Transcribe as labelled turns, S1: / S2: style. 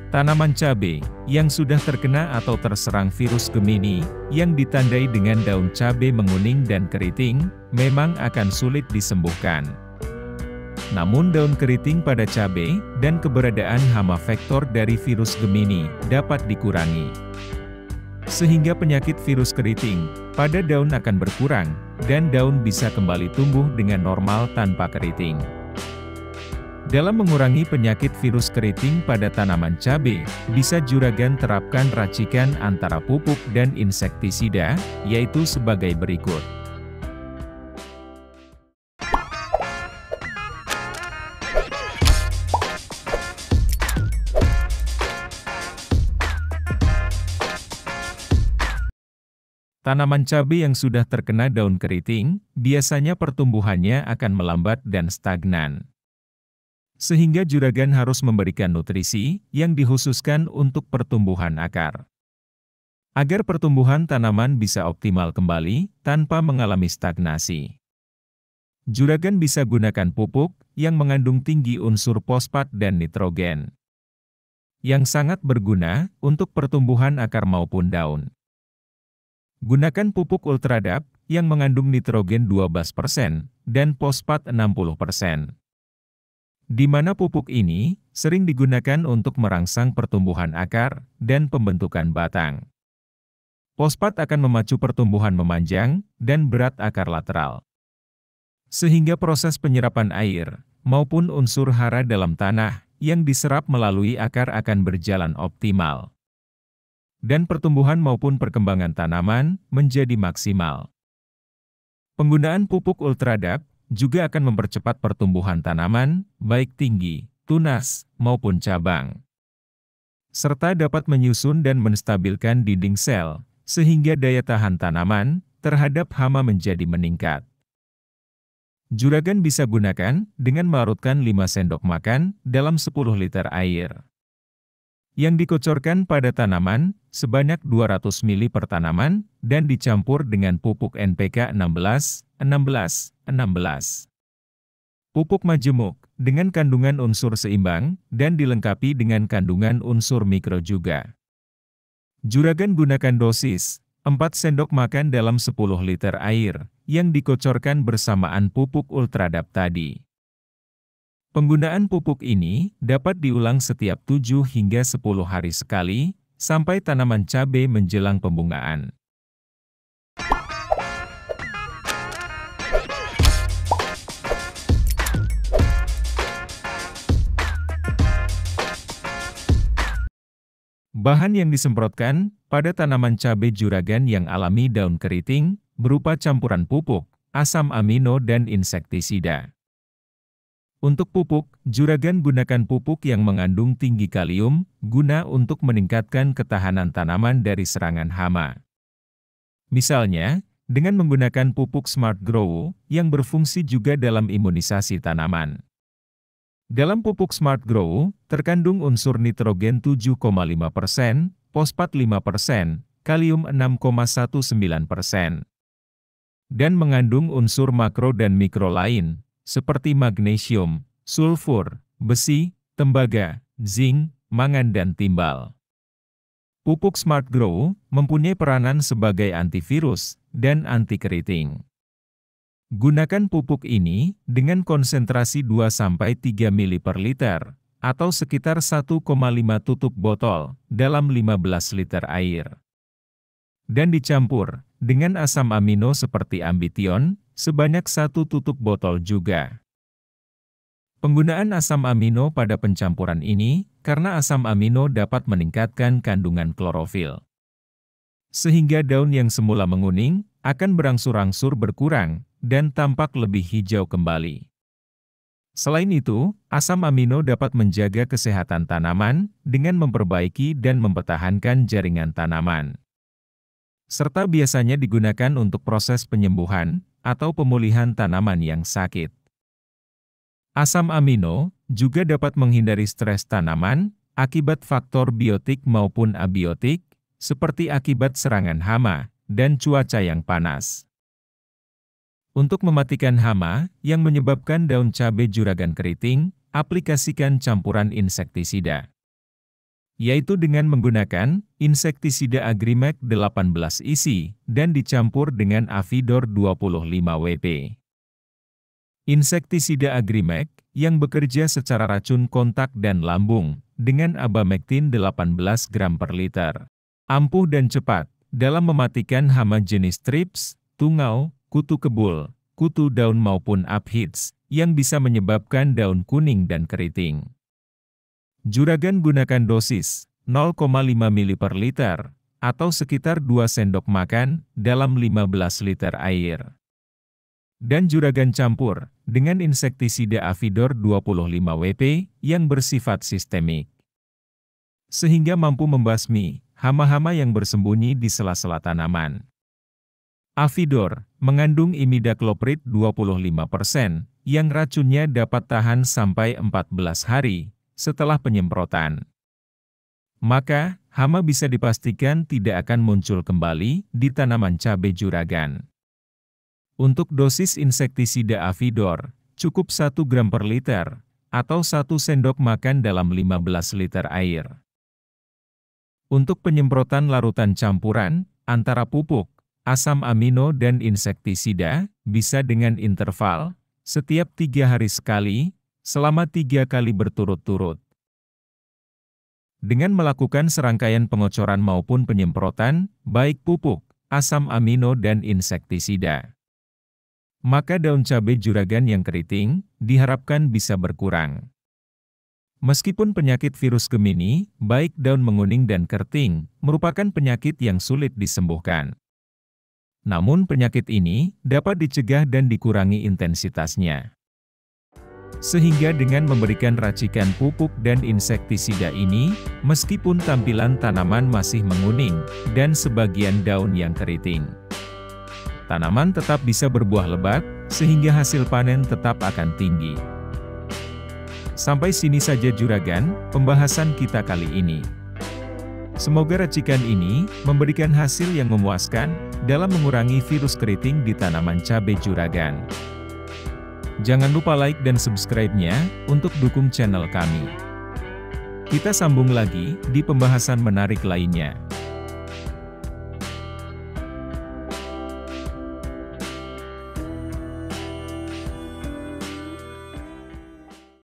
S1: Tanaman cabai yang sudah terkena atau terserang virus Gemini, yang ditandai dengan daun cabai menguning dan keriting, memang akan sulit disembuhkan. Namun daun keriting pada cabai, dan keberadaan hama vektor dari virus Gemini, dapat dikurangi. Sehingga penyakit virus keriting pada daun akan berkurang, dan daun bisa kembali tumbuh dengan normal tanpa keriting. Dalam mengurangi penyakit virus keriting pada tanaman cabai, bisa juragan terapkan racikan antara pupuk dan insektisida, yaitu sebagai berikut. Tanaman cabai yang sudah terkena daun keriting, biasanya pertumbuhannya akan melambat dan stagnan. Sehingga juragan harus memberikan nutrisi yang dikhususkan untuk pertumbuhan akar. Agar pertumbuhan tanaman bisa optimal kembali, tanpa mengalami stagnasi. Juragan bisa gunakan pupuk yang mengandung tinggi unsur fosfat dan nitrogen, yang sangat berguna untuk pertumbuhan akar maupun daun. Gunakan pupuk ultradap yang mengandung nitrogen 12% dan fosfat 60%. Di mana pupuk ini sering digunakan untuk merangsang pertumbuhan akar dan pembentukan batang. Fosfat akan memacu pertumbuhan memanjang dan berat akar lateral. Sehingga proses penyerapan air maupun unsur hara dalam tanah yang diserap melalui akar akan berjalan optimal. Dan pertumbuhan maupun perkembangan tanaman menjadi maksimal. Penggunaan pupuk ultradap juga akan mempercepat pertumbuhan tanaman, baik tinggi, tunas, maupun cabang. Serta dapat menyusun dan menstabilkan dinding sel, sehingga daya tahan tanaman terhadap hama menjadi meningkat. Juragan bisa gunakan dengan melarutkan 5 sendok makan dalam 10 liter air. Yang dikocorkan pada tanaman sebanyak 200 ml per tanaman dan dicampur dengan pupuk NPK 16. Pupuk majemuk dengan kandungan unsur seimbang dan dilengkapi dengan kandungan unsur mikro juga. Juragan gunakan dosis 4 sendok makan dalam 10 liter air yang dikocorkan bersamaan pupuk ultradap tadi. Penggunaan pupuk ini dapat diulang setiap 7 hingga 10 hari sekali, sampai tanaman cabai menjelang pembungaan. Bahan yang disemprotkan pada tanaman cabai juragan yang alami daun keriting, berupa campuran pupuk, asam amino dan insektisida. Untuk pupuk, juragan gunakan pupuk yang mengandung tinggi kalium, guna untuk meningkatkan ketahanan tanaman dari serangan hama. Misalnya, dengan menggunakan pupuk Smart Grow, yang berfungsi juga dalam imunisasi tanaman. Dalam pupuk Smart Grow, terkandung unsur nitrogen 7,5%, fosfat 5%, kalium 6,19%. Dan mengandung unsur makro dan mikro lain, seperti magnesium, sulfur, besi, tembaga, zinc, mangan dan timbal. Pupuk Smart Grow mempunyai peranan sebagai antivirus dan anti keriting. Gunakan pupuk ini dengan konsentrasi 2-3 ml per liter, atau sekitar 1,5 tutup botol dalam 15 liter air. Dan dicampur dengan asam amino seperti ambition, sebanyak 1 tutup botol juga. Penggunaan asam amino pada pencampuran ini, karena asam amino dapat meningkatkan kandungan klorofil. Sehingga daun yang semula menguning, akan berangsur-angsur berkurang, dan tampak lebih hijau kembali. Selain itu, asam amino dapat menjaga kesehatan tanaman, dengan memperbaiki dan mempertahankan jaringan tanaman. Serta biasanya digunakan untuk proses penyembuhan, atau pemulihan tanaman yang sakit. Asam amino juga dapat menghindari stres tanaman, akibat faktor biotik maupun abiotik, seperti akibat serangan hama, dan cuaca yang panas. Untuk mematikan hama, yang menyebabkan daun cabai juragan keriting, aplikasikan campuran insektisida. yaitu dengan menggunakan insektisida Agrimax 18 isi dan dicampur dengan Avidor 25 WP. Insektisida Agrimax yang bekerja secara racun kontak dan lambung dengan abamectin 18 gram per liter. Ampuh dan cepat dalam mematikan hama jenis trips, tungau, kutu kebul, kutu daun maupun aphids yang bisa menyebabkan daun kuning dan keriting. Juragan gunakan dosis 0,5 ml per liter atau sekitar 2 sendok makan dalam 15 liter air. Dan juragan campur dengan insektisida Avidor 25 WP yang bersifat sistemik, sehingga mampu membasmi hama-hama yang bersembunyi di sela-sela tanaman. Avidor mengandung imidacloprid 25% yang racunnya dapat tahan sampai 14 hari setelah penyemprotan. Maka, hama bisa dipastikan tidak akan muncul kembali di tanaman cabai juragan. Untuk dosis insektisida Avidor, cukup 1 gram per liter, atau 1 sendok makan dalam 15 liter air. Untuk penyemprotan larutan campuran, antara pupuk, asam amino dan insektisida, bisa dengan interval, setiap 3 hari sekali, selama 3 kali berturut-turut. Dengan melakukan serangkaian pengocoran maupun penyemprotan, baik pupuk, asam amino dan insektisida, maka daun cabai juragan yang keriting, diharapkan bisa berkurang. Meskipun penyakit virus Gemini, baik daun menguning dan keriting, merupakan penyakit yang sulit disembuhkan. Namun penyakit ini dapat dicegah dan dikurangi intensitasnya. Sehingga dengan memberikan racikan pupuk dan insektisida ini, meskipun tampilan tanaman masih menguning dan sebagian daun yang keriting, tanaman tetap bisa berbuah lebat, sehingga hasil panen tetap akan tinggi. Sampai sini saja juragan, pembahasan kita kali ini. Semoga racikan ini memberikan hasil yang memuaskan dalam mengurangi virus keriting di tanaman cabai juragan. Jangan lupa like dan subscribe-nya untuk dukung channel kami. Kita sambung lagi di pembahasan menarik lainnya.